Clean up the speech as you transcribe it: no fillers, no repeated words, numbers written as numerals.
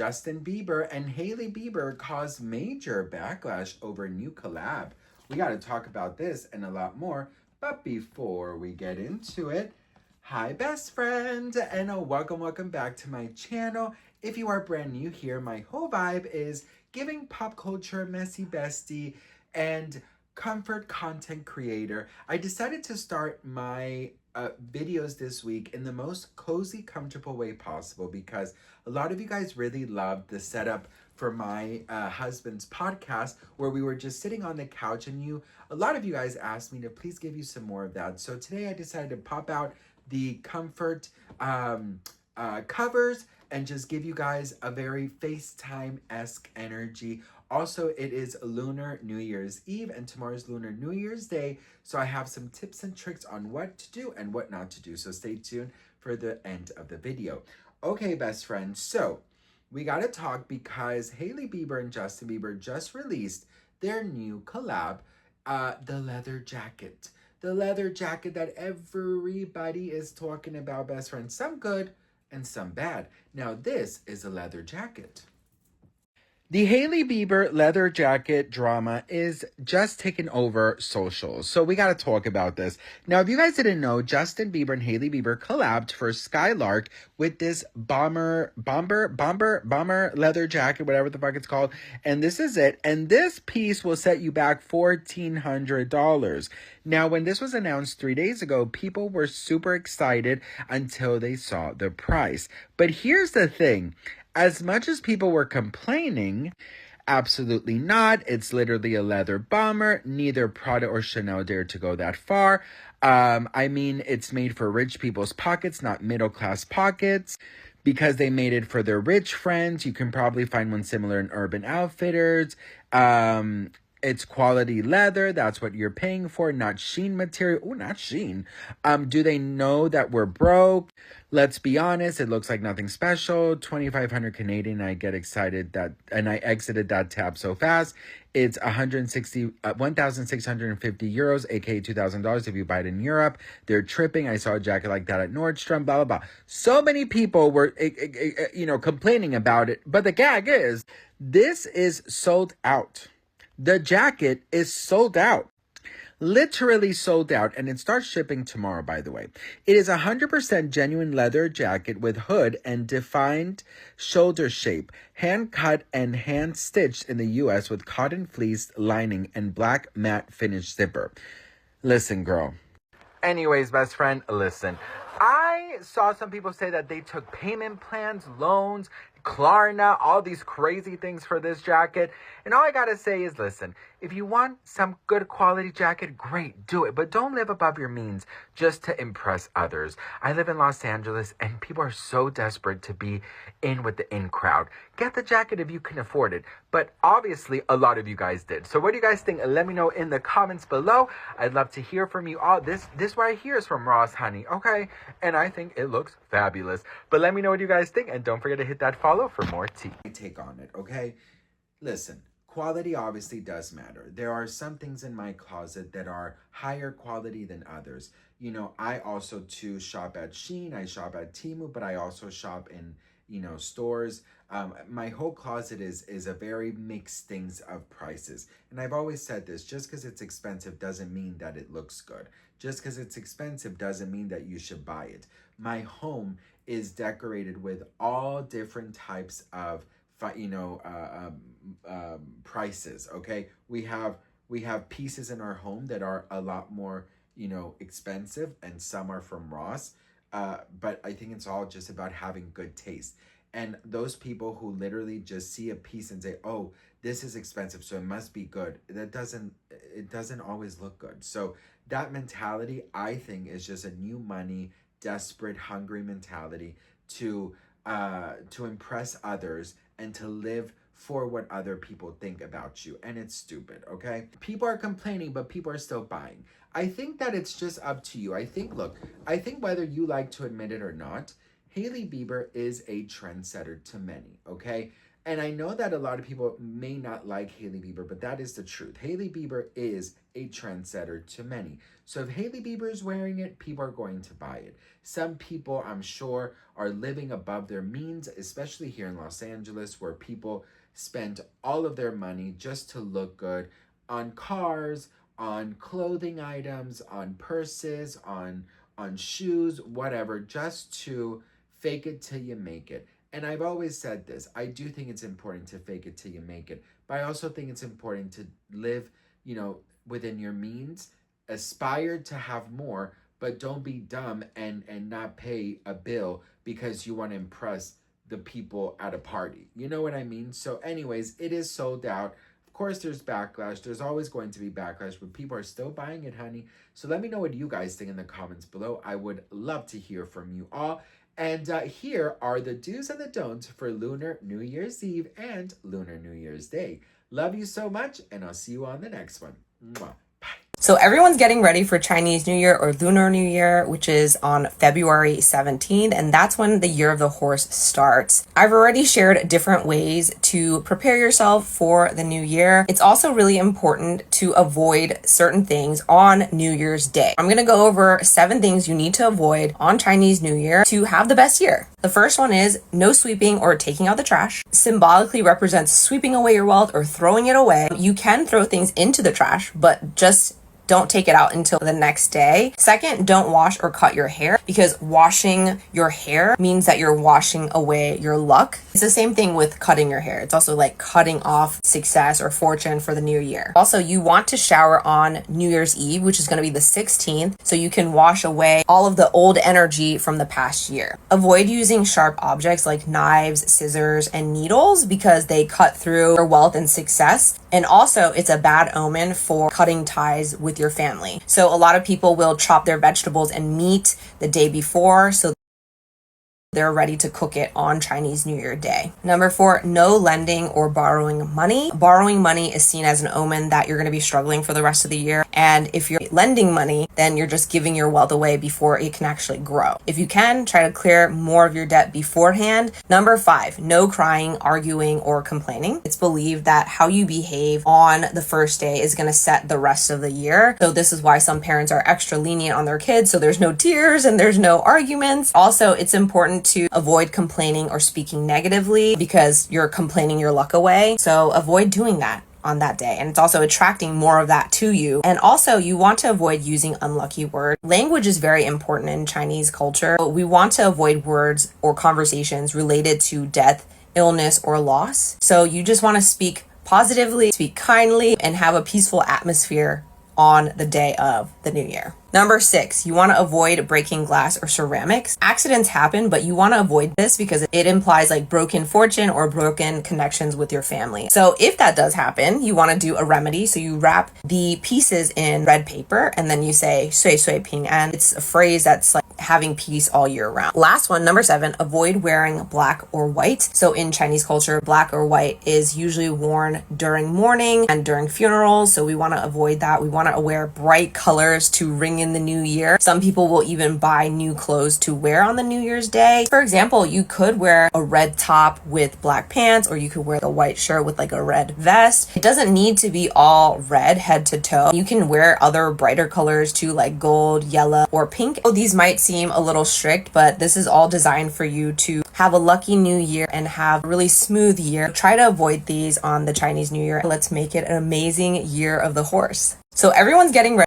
Justin Bieber and Hailey Bieber caused major backlash over new collab. We got to talk about this and a lot more. But before we get into it, hi best friend and welcome back to my channel. If you are brand new here, my whole vibe is giving pop culture messy bestie and comfort content creator. I decided to start my videos this week in the most cozy, comfortable way possible because a lot of you guys really loved the setup for my husband's podcast where we were just sitting on the couch, and a lot of you guys asked me to please give you some more of that. So today I decided to pop out the comfort covers and just give you guys a very FaceTime-esque energy. Also, it is Lunar New Year's Eve and tomorrow's Lunar New Year's Day. So I have some tips and tricks on what to do and what not to do. So stay tuned for the end of the video. Okay, best friends. So we got to talk because Hailey Bieber and Justin Bieber just released their new collab, the leather jacket. The leather jacket that everybody is talking about, best friends. Some good and some bad. Now, this is a leather jacket. The Hailey Bieber leather jacket drama is just taking over socials. So we got to talk about this. Now, if you guys didn't know, Justin Bieber and Hailey Bieber collabed for Skylark with this bomber leather jacket, whatever the fuck it's called. And this is it. And this piece will set you back $1,400. Now, when this was announced 3 days ago, people were super excited until they saw the price. But here's the thing. As much as people were complaining, absolutely not. It's literally a leather bomber. Neither Prada or Chanel dared to go that far. I mean, it's made for rich people's pockets, not middle-class pockets. Because they made it for their rich friends. You can probably find one similar in Urban Outfitters. It's quality leather. That's what you're paying for, not Shein material. Oh, not Shein. Do they know that we're broke? Let's be honest. It looks like nothing special. 2,500 Canadian. I get excited and I exited that tab so fast. It's 1,650 euros, aka $2,000 if you buy it in Europe. They're tripping. I saw a jacket like that at Nordstrom, blah, blah, blah. So many people were, complaining about it. But the gag is, this is sold out. The jacket is sold out. Literally sold out, and it starts shipping tomorrow, by the way. It is 100% genuine leather jacket with hood and defined shoulder shape, hand cut and hand stitched in the US with cotton fleece lining and black matte finish zipper. Listen, girl. Anyways, best friend, listen. I saw some people say that they took payment plans, loans, Klarna, all these crazy things for this jacket. And all I gotta say is, listen, if you want some good quality jacket, great, do it. But don't live above your means just to impress others. I live in Los Angeles and people are so desperate to be in with the in crowd. Get the jacket if you can afford it. But obviously, a lot of you guys did. So what do you guys think? Let me know in the comments below. I'd love to hear from you all. This right here is from Ross Honey, okay? And I think it looks fabulous. But let me know what you guys think. And don't forget to hit that follow for more tea. Take on it, okay? Listen. Quality obviously does matter. There are some things in my closet that are higher quality than others. I also too shop at Shein, I shop at Temu, but I also shop in, stores. My whole closet is a very mixed things of prices. And I've always said this, just because it's expensive doesn't mean that it looks good. Just because it's expensive doesn't mean that you should buy it. My home is decorated with all different types of prices. Okay, we have pieces in our home that are a lot more expensive, and some are from Ross, but I think it's all just about having good taste. And those people who literally just see a piece and say, oh, this is expensive, so it must be good, it doesn't always look good. So that mentality, I think, is just a new money, desperate, hungry mentality to impress others and to live for what other people think about you. And it's stupid, okay? People are complaining, but people are still buying. I think that it's just up to you. I think whether you like to admit it or not, Hailey Bieber is a trendsetter to many, okay? And I know that a lot of people may not like Hailey Bieber, but that is the truth. Hailey Bieber is a trendsetter to many. So if Hailey Bieber is wearing it, people are going to buy it. Some people, I'm sure, are living above their means, especially here in Los Angeles, where people spend all of their money just to look good on cars, on clothing items, on purses, on shoes, whatever, just to fake it till you make it. And I've always said this. I do think it's important to fake it till you make it. But I also think it's important to live, within your means, aspire to have more, but don't be dumb and not pay a bill because you want to impress the people at a party. You know what I mean? So anyways, it is sold out. Of course, there's backlash. There's always going to be backlash, but people are still buying it, honey. So let me know what you guys think in the comments below. I would love to hear from you all. And here are the do's and the don'ts for Lunar New Year's Eve and Lunar New Year's Day. Love you so much, and I'll see you on the next one. Mwah. So everyone's getting ready for Chinese New Year or Lunar New Year, which is on February 17th, and that's when the Year of the Horse starts. I've already shared different ways to prepare yourself for the new year. It's also really important to avoid certain things on New Year's Day. I'm going to go over 7 things you need to avoid on Chinese New Year to have the best year. The first one is no sweeping or taking out the trash. Symbolically represents sweeping away your wealth or throwing it away. You can throw things into the trash, but just don't take it out until the next day. Second, don't wash or cut your hair, because washing your hair means that you're washing away your luck. It's the same thing with cutting your hair. It's also like cutting off success or fortune for the new year. Also, you want to shower on New Year's Eve, which is going to be the 16th, so you can wash away all of the old energy from the past year. Avoid using sharp objects like knives, scissors, and needles because they cut through your wealth and success. And also, it's a bad omen for cutting ties with your family. So a lot of people will chop their vegetables and meat the day before, so they're ready to cook it on Chinese New Year Day. Number 4, no lending or borrowing money. Borrowing money is seen as an omen that you're going to be struggling for the rest of the year. And if you're lending money, then you're just giving your wealth away before it can actually grow. If you can, try to clear more of your debt beforehand. Number 5, no crying, arguing, or complaining. It's believed that how you behave on the first day is going to set the rest of the year. So this is why some parents are extra lenient on their kids, so there's no tears and there's no arguments. Also, it's important to avoid complaining or speaking negatively because you're complaining your luck away. So avoid doing that on that day. And it's also attracting more of that to you. And also, you want to avoid using unlucky words. Language is very important in Chinese culture. We want to avoid words or conversations related to death, illness, or loss. So you just want to speak positively, speak kindly, and have a peaceful atmosphere on the day of the new year. Number 6, you want to avoid breaking glass or ceramics. Accidents happen, but you want to avoid this because it implies like broken fortune or broken connections with your family. So if that does happen, you want to do a remedy. So you wrap the pieces in red paper and then you say "sui sui ping an." It's a phrase that's like having peace all year round. Last one, number 7, avoid wearing black or white. So in Chinese culture, black or white is usually worn during mourning and during funerals. So we want to avoid that. We want to wear bright colors to ring in the new year. Some people will even buy new clothes to wear on the New Year's Day. For example, you could wear a red top with black pants, or you could wear a white shirt with like a red vest. It doesn't need to be all red head to toe. You can wear other brighter colors too, like gold, yellow, or pink. So these might seem a little strict, but this is all designed for you to have a lucky new year and have a really smooth year. Try to avoid these on the Chinese New Year. Let's make it an amazing year of the horse. So everyone's getting ready